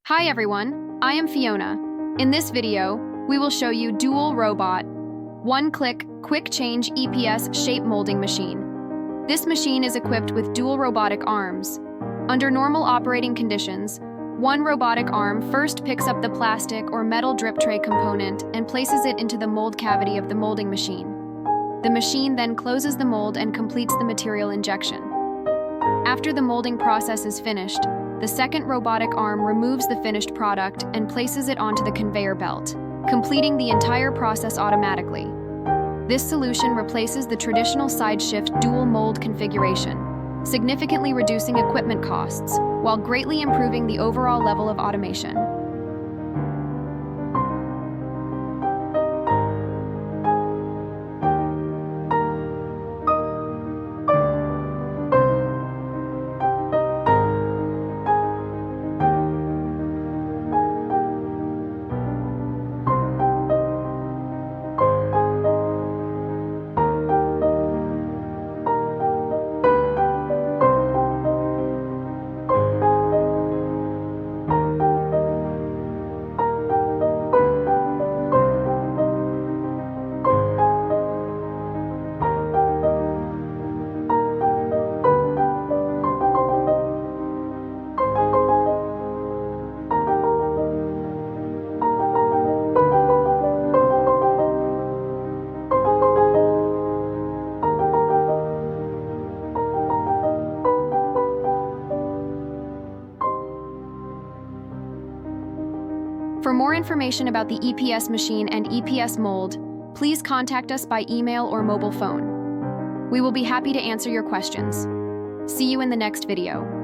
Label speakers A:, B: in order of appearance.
A: Hi everyone, I am Fiona. In this video, we will show you dual robot, one-click, quick change EPS shape molding machine. This machine is equipped with dual robotic arms. Under normal operating conditions, one robotic arm first picks up the plastic or metal drip tray component and places it into the mold cavity of the molding machine. The machine then closes the mold and completes the material injection. After the molding process is finished, the second robotic arm removes the finished product and places it onto the conveyor belt, completing the entire process automatically. This solution replaces the traditional side shift dual mold configuration, significantly reducing equipment costs while greatly improving the overall level of automation. For more information about the EPS machine and EPS mold, please contact us by email or mobile phone. We will be happy to answer your questions. See you in the next video.